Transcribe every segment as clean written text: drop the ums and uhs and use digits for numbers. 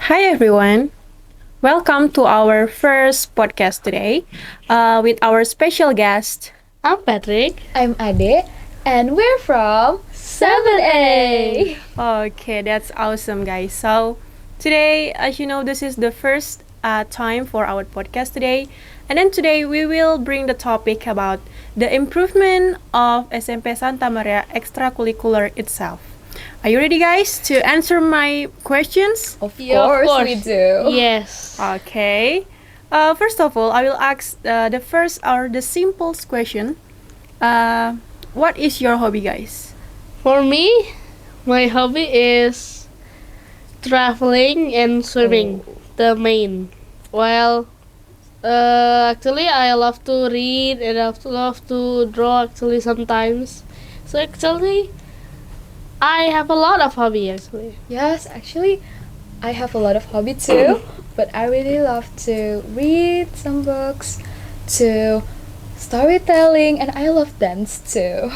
Hi everyone. Welcome to our first podcast today with our special guest. I'm Patrick. I'm Ade, and we're from 7A. Okay, that's awesome, guys. So, today, as you know, this is the first time for our podcast today. And then today, we will bring the topic about the improvement of SMP Santa Maria extracurricular itself. Are you ready, guys, to answer my questions? Of Yeah, of course course. we do. Yes. Okay. First of all, I will ask the first or the simplest question. What is your hobby, guys? For me, my hobby is traveling and swimming, the main. Well, actually, I love to read and I love to draw actually sometimes. So actually, I have a lot of hobby actually. Yes, actually, I have a lot of hobby too, but I really love to read some books, to storytelling, and I love dance too.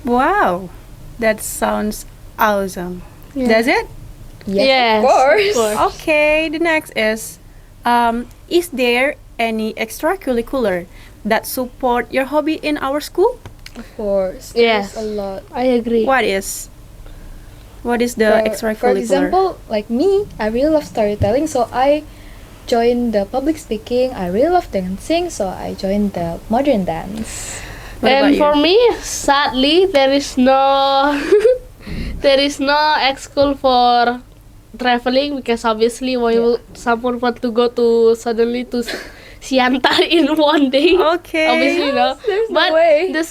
Wow, that sounds awesome. Yeah. Does it? Yes, of course. of course. Okay, the next is there any extracurricular that support your hobby in our school? Of course. Yes. There's a lot. I agree. What is? What is the For extracurricular? example, like me, I really love storytelling, so I joined the public speaking. I really love dancing, so I joined the modern dance. What And about for you? me, sadly, there is no there is no school for traveling because obviously why will someone want to go to suddenly to Siantar in one day? Okay. Obviously no. There's But no way. the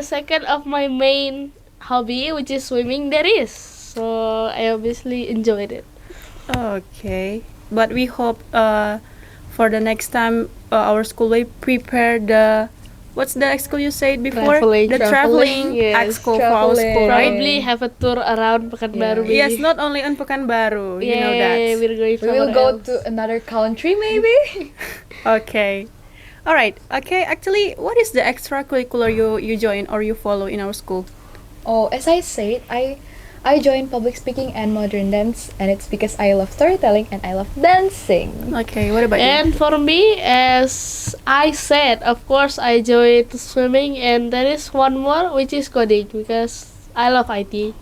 second of my main hobby, which is swimming, there is. So I obviously enjoyed it. Okay, but we hope for the next time our school will prepare the what's the school you said before Traveling. the traveling Yes, school for our traveling. school, right? Probably have a tour around Pekanbaru. Yeah. Yes, not only in Pekanbaru, you know Yay, that. we're going We will somewhere go else. to another country maybe. Okay, all right. Okay, actually, what is the extracurricular you join or you follow in our school? Oh, as I said, I joined public speaking and modern dance, and it's because I love storytelling and I love dancing. Okay, what about you? And for me, as I said, of course, I enjoy swimming, and there is one more which is coding because I love IT.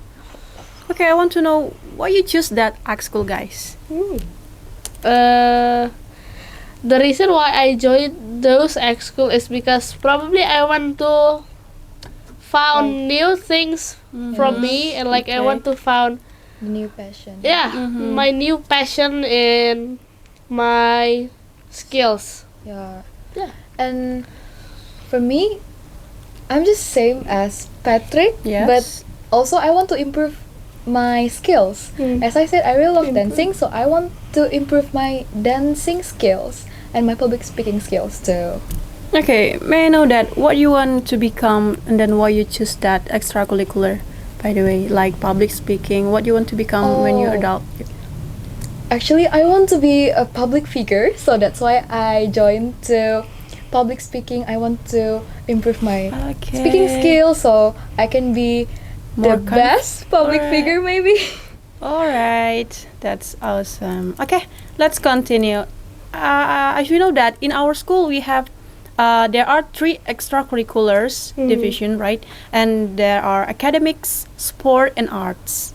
Okay, I want to know why you choose that art school, guys. The reason why I joined those ex school is because probably I want to found new things from me, and like I Okay. want to found The new passion. Mhm. my new passion in my skills. Yeah. Yeah. And for me, I'm just same as Patrick, Yes. but also I want to improve my skills. As I said, I really love dancing, so I want to improve my dancing skills and my public speaking skills too. Okay, may I know that what you want to become and then why you choose that extracurricular? By the way, like public speaking, what you want to become when you're Oh. adult? Actually, I want to be a public figure, so that's why I joined to public speaking. I want to improve my Okay. speaking skills, so I can be More the best public Alright. figure, maybe. All right, that's awesome. Okay, let's continue. As we know that in our school we have there are three extracurriculars division, right? And there are academics, sport, and arts.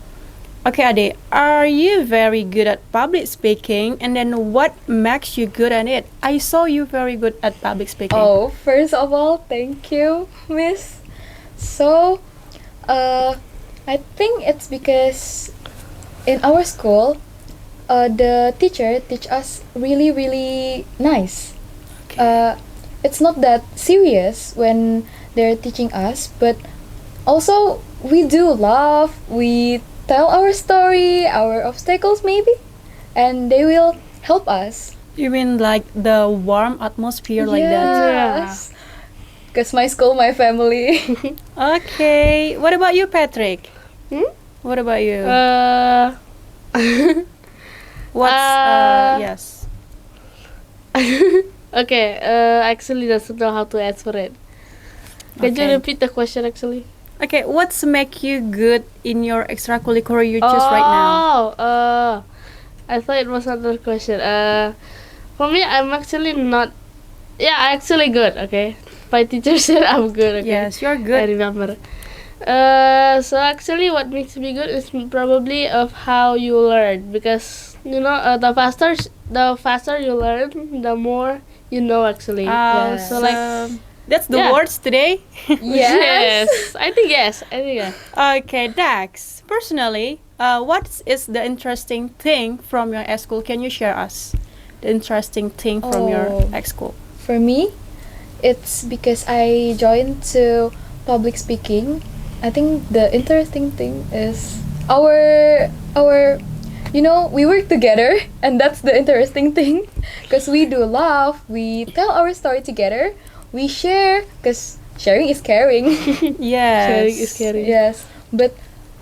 Okay, Ade, are you very good at public speaking? And then what makes you good at it? I saw you very good at public speaking. Oh, first of all, thank you, Miss. So, I think it's because in our school, the teacher teach us really, really nice. It's not that serious when they're teaching us, but also we do laugh. We tell our story, our obstacles maybe, and they will help us. You mean like the warm atmosphere like that? Yes. Because my school, my family. Okay. What about you, Patrick? Hmm? What about you? Uh, What's uh, yes? okay. Actually, doesn't know how to answer it. Can you Okay. repeat the question actually? Okay, what's make you good in your extracurricular you choose right now? Oh, I thought it was another question. For me, I'm actually not. Yeah, actually good. Okay, my teacher said I'm good. Okay, Yes, you're I good. remember. So actually, what makes me good is probably of how you learn, because the faster you learn, the more you know actually. Yes. So like, that's the yeah. words today. Yes. I think yes. I think yes. Okay, Dax. Personally, what is the interesting thing from your ex school? Can you share us the interesting thing from your Oh. ex school? For me, it's because I joined to public speaking. I think the interesting thing is our we work together, and that's the interesting thing because we do laugh, we tell our story together, we share because sharing is caring. Yes. Sharing is caring. Yes, but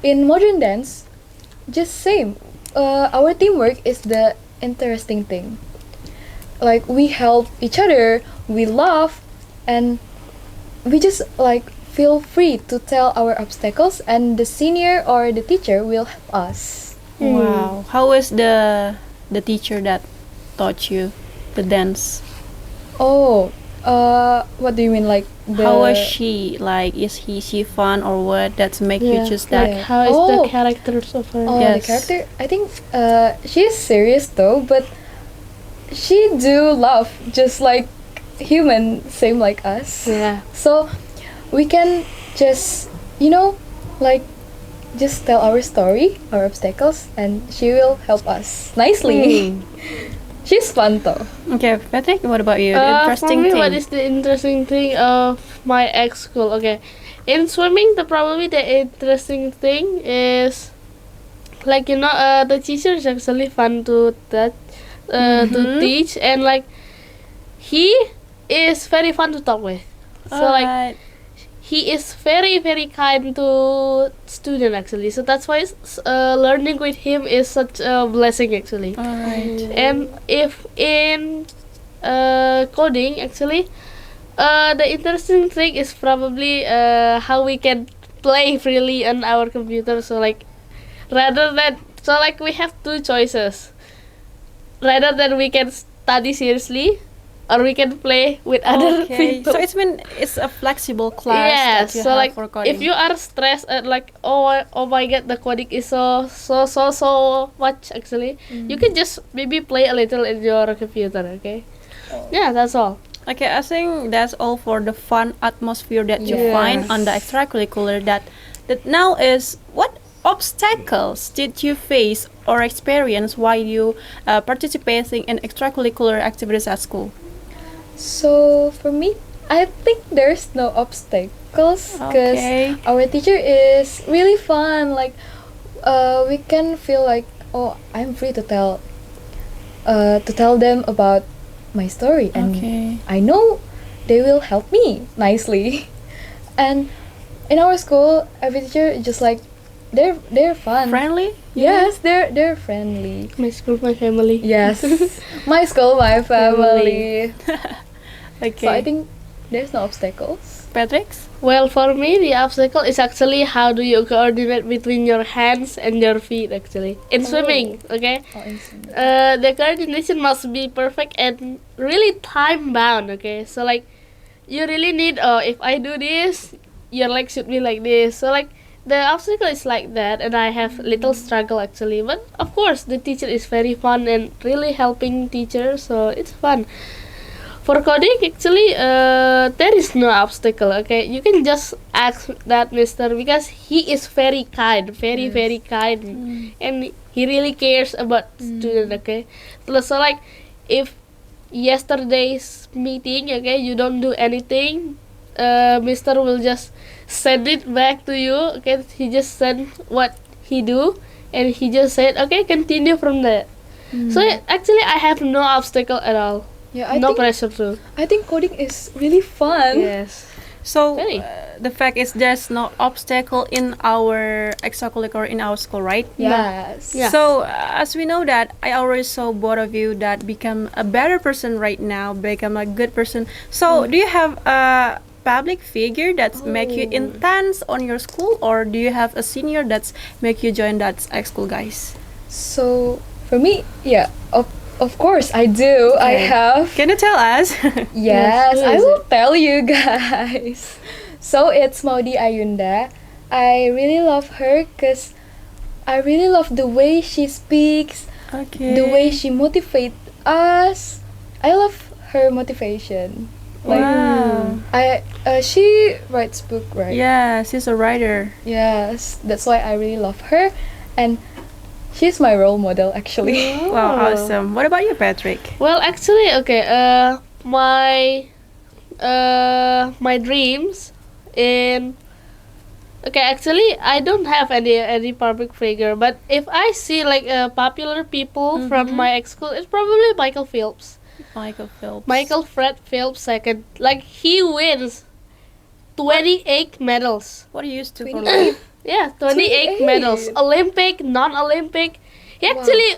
in modern dance, just same. Our teamwork is the interesting thing. Like we help each other, we laugh, and we just like feel free to tell our obstacles, and the senior or the teacher will help us. Wow. How is the teacher that taught you the dance? Oh, what do you mean? Like the How was she? Like, is she fun or what? That's make you choose that? Like how is Oh. the characters of her? Oh, Yes. the character. I think she is serious though, but she do laugh just like human, same like us. Yeah. So we can just like just tell our story, our obstacles, and she will help us nicely. She's fun though. Okay, Patrick. What about you? The For interesting me, thing. what is the interesting thing of my ex school? Okay, in swimming, the interesting thing is like the teacher is actually fun to to teach, and like he is very fun to talk with. So like Alright. he is very very kind to student actually. So that's why learning with him is such a blessing actually. Alright. And if in coding actually, the interesting thing is probably how we can play freely on our computer. So like we have two choices. Rather than we can study seriously, or we can play with other Okay. people. So it's a flexible class Yes, that you so have like for coding. if you are stressed at like oh my god, the coding is so much actually, you can just maybe play a little in your computer. Okay. Yeah, that's all. Okay, I think that's all for the fun atmosphere that you find on the extracurricular. That now is what obstacles did you face or experience while you participating in extracurricular activities at school? So for me, I think there's no obstacles because Okay. our teacher is really fun. Like, we can feel like, oh, I'm free to tell them about my story, and Okay. I know they will help me nicely. And in our school, every teacher is just like they're fun. Friendly? Yes, they're friendly. My school, my family. Yes, my school, my family. Okay. So I think there's no obstacles. Patrick's? Well, for me, the obstacle is actually how do you coordinate between your hands and your feet actually in swimming. Okay. Oh, instant. The coordination must be perfect and really time bound. Okay, so like you really need if I do this, your leg should be like this. So like the obstacle is like that, and I have little struggle actually. But of course, the teacher is very fun and really helping teacher, so it's fun. For coding, actually, there is no obstacle. Okay, you can just ask that mister because he is very kind, very kind, and he really cares about student. Okay, so like if yesterday's meeting, okay, you don't do anything, mister will just send it back to you. Okay, he just sent what he do, and he just said, okay, continue from there. So actually, I have no obstacle at all. Yeah, I No think pressure too. I think coding is really fun. Yes. So Very. the fact is there's no obstacle in our extracurricular in our school, right? Yes. Yeah. So as we know that I already saw both of you that become a better person right now, become a good person. So do you have a public figure that's make you intense on your school, or do you have a senior that's make you join that ex school, guys? So For me, yeah, of course I do. I Okay. have. Can you tell us? Yes, who I is will tell you guys. So it's Maudi Ayunda. I really love her because I really love the way she speaks, Okay. the way she motivates us. I love her motivation. Wow. She writes book, right? Yeah, she's a writer. Yes, that's why I really love her, and she's my role model actually. Wow, Oh. awesome. What about you, Patrick? Well, actually, okay. My dreams in. Okay, actually, I don't have any public figure, but if I see like popular people from my ex school, it's probably Michael Phelps. Michael Phelps. Michael Fred Phelps second. Like he wins 28 medals. What do you used to for 28? life? Yeah, 28 medals. 28. Olympic, non-Olympic. He actually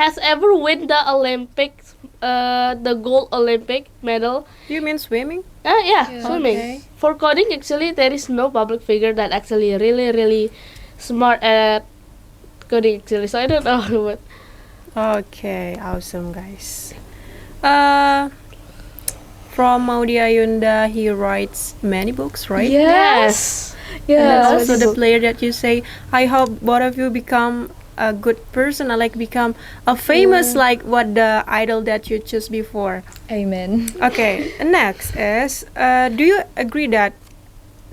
has ever win the Olympics, the gold Olympic medal. You mean swimming? Yeah, Yeah. swimming. Okay. For coding, actually, there is no public figure that actually really smart at coding. Actually, so I don't know what. Okay, awesome, guys. Uh, from Maudi Ayunda, he writes many books, right? Yes. And Yes. also the player that you say, I hope both of you become a good person, or like become a famous like what the idol that you choose before. Amen. Okay, next is, do you agree that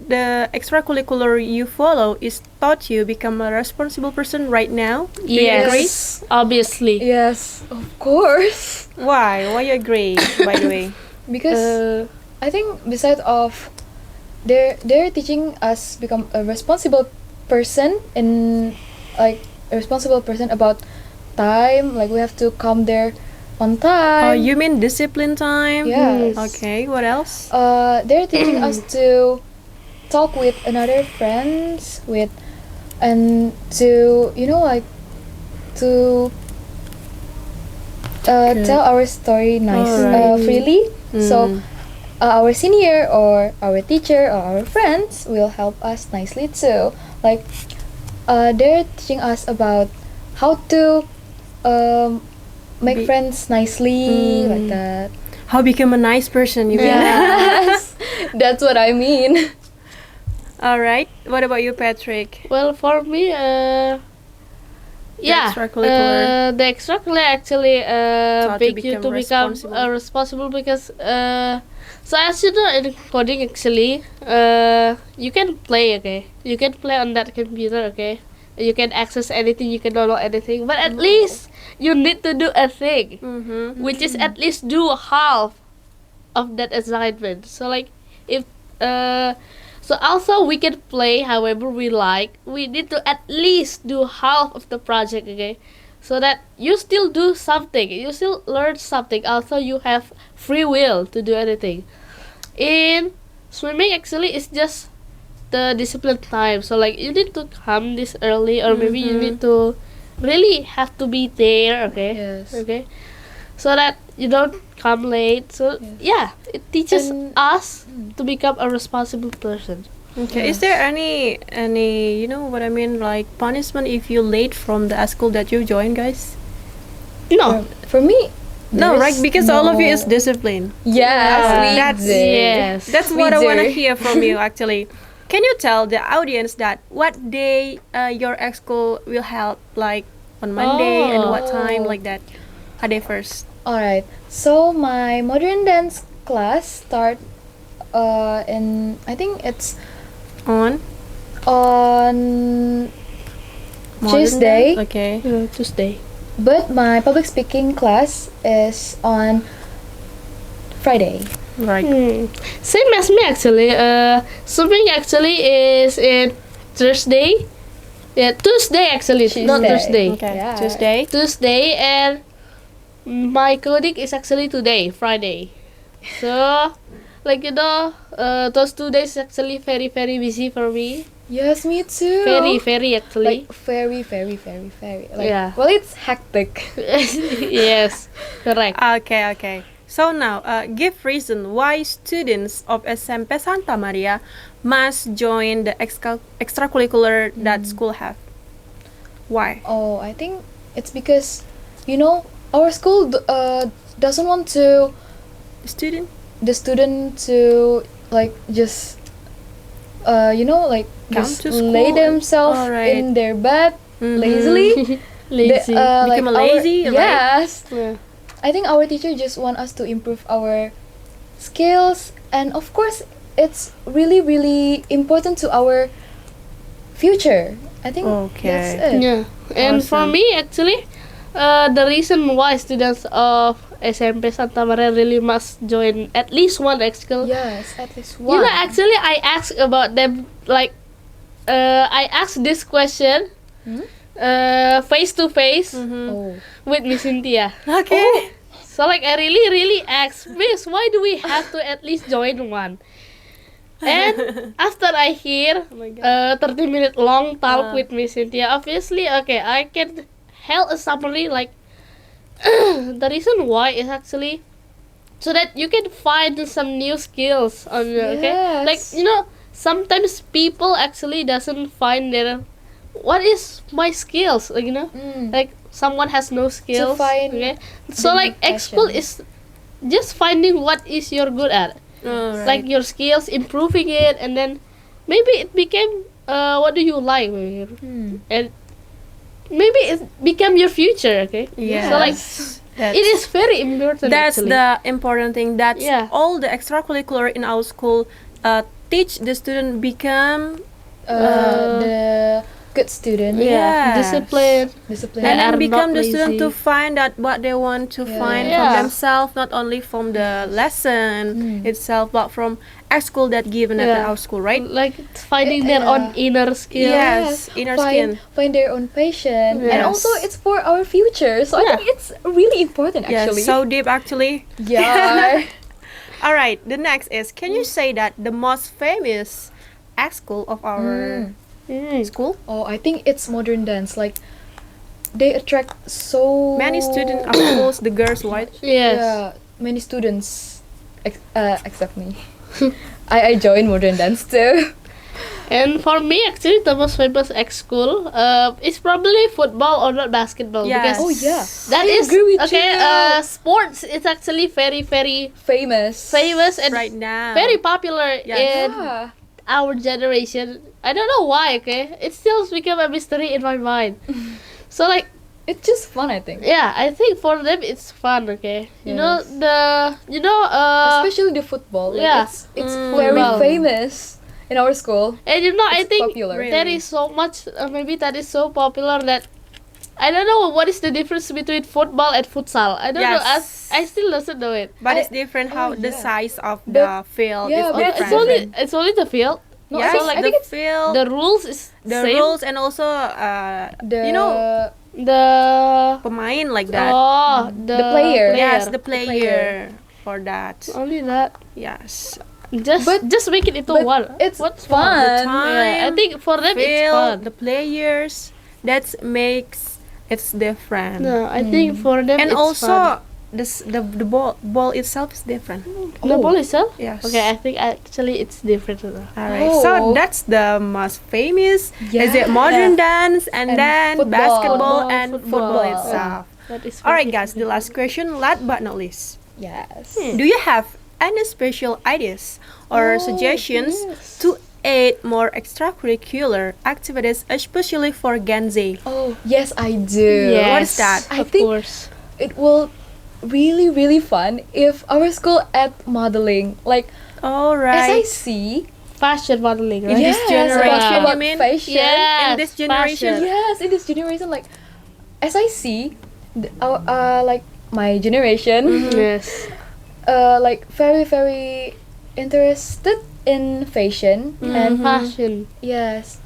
the extracurricular you follow is taught you become a responsible person right now? Do you agree? Yes, obviously. Yes, of course. Why? Why you agree, by the way? Because Uh, I think besides of they're teaching us become a responsible person in like a responsible person about time. Like we have to come there on time. Oh, you mean discipline time? Yes. Okay, what else? They're teaching us to talk with another friends with and to like to tell our story Alright. freely. So Mm. our senior or our teacher or our friends will help us nicely too. Like they're teaching us about how to make Be- friends nicely, like Mm. that. How become a nice person, you mean? Yes, that's what I mean. Alright, what about you, Patrick? well, for me, yeah, extracurricular. the extracurricular actually Taught you make you become to become responsible. responsible because so as you know in coding actually you can play, okay, you can play on that computer, okay, you can access anything, you can download anything, but at least you need to do a thing Mm-hmm. which is at least do half of that assignment. So like if so also we can play however we like, we need to at least do half of the project, okay, so that you still do something, you still learn something, also you have free will to do anything. In swimming actually it's just the discipline time, so like you need to come this early or maybe you need to really have to be there, okay, Yes. okay, so that you don't come late. So yeah, it teaches And- us to become a responsible person. Okay, is there any you know what I mean, like punishment if you late from the school that you join, guys? No. For me, No, right? there's Because all of you is no- discipline. Yes, we That's- did. Yes. That's We what I want to do. hear from you, actually. Can you tell the audience that what day your ex school will help, like on Monday and what time, Oh. like that? A day first. Alright, so my modern dance class start in I think it's On on modern Tuesday, day? Okay. Tuesday. but my public speaking class is on Friday. Right. Same as me actually. Swimming actually is in Thursday. Yeah, Tuesday actually, not Tuesday. Thursday. Okay. Yeah. Tuesday. Tuesday, and my coding is actually today, Friday. So, like you know, those 2 days actually very busy for me. Yes, me too. Very actually. like very. Like, Yeah. Well, it's hectic. Yes, correct. Okay, okay. So now, give reason why students of SMP Santa Maria must join the extracurricular that school have. Why? Oh, I think it's because our school doesn't want to Student. the student to like just like Come just to school. lay themselves Alright. in their bed Mhm. lazily. Lazy. Become lazy, right? Yes, Yeah. I think our teacher just want us to improve our skills, and of course it's really really important to our future. I think Okay. that's it. Yeah, and for Awesome. me actually, the reason why students of SMP Santa Maria really must join at least one extracurricular. Yes, at least You one. know, actually, I asked about them like, I asked this question, Hmm? face to face Mhm. Oh. with Miss Cynthia. Okay. So like, I really asked Miss, why do we have to at least join one? And after I hear Oh my God. 30-minute long talk Uh. with Miss Cynthia, obviously, okay, I can held a summary like the reason why is actually so that you can find some new skills on your okay, like Yes. sometimes people actually doesn't find their what is my skills, like Mm. like someone has no skills, find okay, so the like new school passion. is just finding what is you're good at, Alright. like your skills, improving it, and then maybe it became what do you like, maybe, Hmm. and maybe it became your future, okay. Yes. So like That's- it is very important. That's actually. the important thing. That's Yeah. all the extracurricular in our school teach the student become The good student. Yeah. Yes. Discipline. Discipline. and They then are become not the student to lazy. find out what they want to Yeah. find Yeah. from themselves, not only from the lesson Mm. itself, but from a school that given at Yeah. our school, right? Like finding their own inner skill. Yes, inner skin. Find their own passion, and Yes. also it's for our future. So Yeah. I think it's really important Yes, actually. so deep actually. yeah. All right, the next is, can you say that the most famous art school of our school? Oh, I think it's modern dance. Like they attract so Many students, of course, the girls, right? Yes. Yeah, many students, except me. I joined modern dance too. And for me, actually, the most famous ex school is probably football or not basketball. Yes. Because Oh yeah, that I is agree with okay. you. Sports is actually very Famous. famous and Right now. very popular Yeah. in Yeah. our generation. I don't know why. Okay, it still become a mystery in my mind. So like, It's just fun, I think. yeah, I think for them it's fun. Okay, you know Yes. Especially the football. Like, yeah. it's very Football. famous in our school. and I It's think popular. there is so much. Maybe that is so popular that I don't know what is the difference between football and futsal. I don't know. Yes. I still doesn't know it. But I- it's different how oh, the yeah. size of But- the field yeah, is but different. It's only the field. No, yes, so like I think the it's field, The rules is the same. rules, and also the you know, The pemain like that. the player. Yes, the player. player for that. Only that. Yes. Just make it into but one. it's What's fun. The Yeah, I time, think for them it's field, fun. the players, that makes it's different. No, I think for them And it's also fun. the ball itself is different. The Oh. ball itself. Yes. Okay, I think actually it's different. Alright, so Oh. that's the most famous. Is it Yeah. modern dance and, And then football. basketball Football, and football football. itself? That is. Alright, very guys, the last question, last but not least. Yes. Do you have any special ideas or suggestions to aid more extracurricular activities, especially for Gen Z? Oh yes, I do. Yes. What is that? I Of think course. it will really fun if our school add modeling. Like All as right. I see, Fashion modeling, right? this generation, about you mean? fashion. Yes, In this generation? fashion. Yes, in this generation, like as I see, like my generation, Yes. like very interested in fashion and Fashion. yes,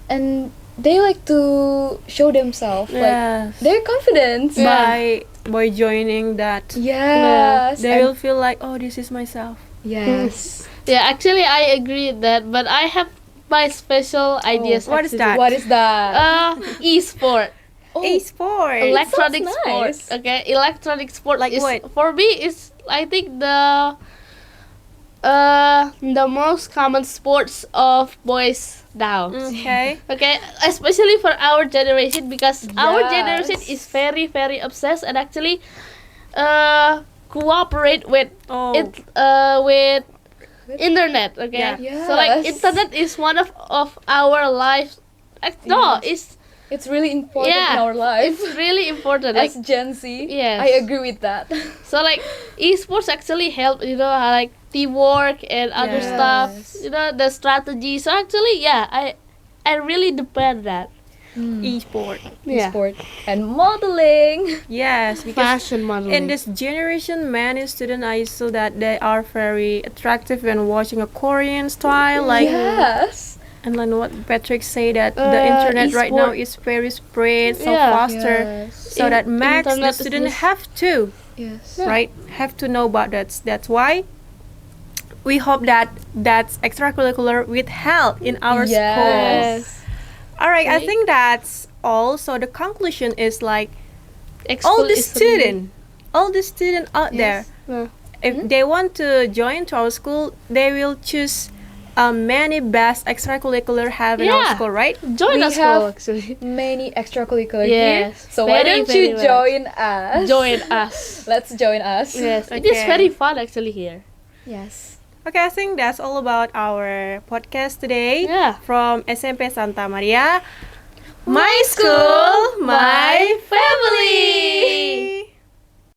and they like to show themselves like Yes. their confidence. By joining that, Yes, they and- will feel like, oh, this is myself. yes. Yeah, actually I agree with that, but I have my special ideas. What is actually. that? What is that? E-sport. Oh, E-sport. Electronic sounds sport. nice. Okay, electronic sport Like is what? for me is I think the The most common sports of boys now. Okay. Okay, especially for our generation, because our generation Yes. is very very obsessed and actually cooperate with Oh. with internet. Okay, Yeah. so like Yes. internet is one of our life. No, It's really important in yeah, our life. it's really important. Like As Gen Z, Yes. I agree with that. so, like esports actually help. Like teamwork and other Yes. stuff. The strategy. So actually, yeah, I really depend that. E-sport. Yeah. Sport and modeling. Yes, because Fashion modeling. in this generation, many students I saw that they are very attractive when watching a Korean style, like Yes. and then what Patrick say that the internet right now e-sport. is very spread so Yeah. faster, Yes. so that makes the internet is student just- have to Yes. right have to know about that. That's why we hope that that's extracurricular with help in our schools. Yes. All right, I Okay. think that's all. So the conclusion is like School all the is really- student out there, Uh, if they want to join to our school, they will choose many best extracurricular have in our Yeah. school, right? Join We us school have- actually. Many extracurricular here. Yes, So why very, don't you very well. join us? Join us. Let's join us. Yes, it is Okay. very fun actually here. Yes. Okay, I think that's all about our podcast today. Yeah. From SMP Santa Maria. My school, my family.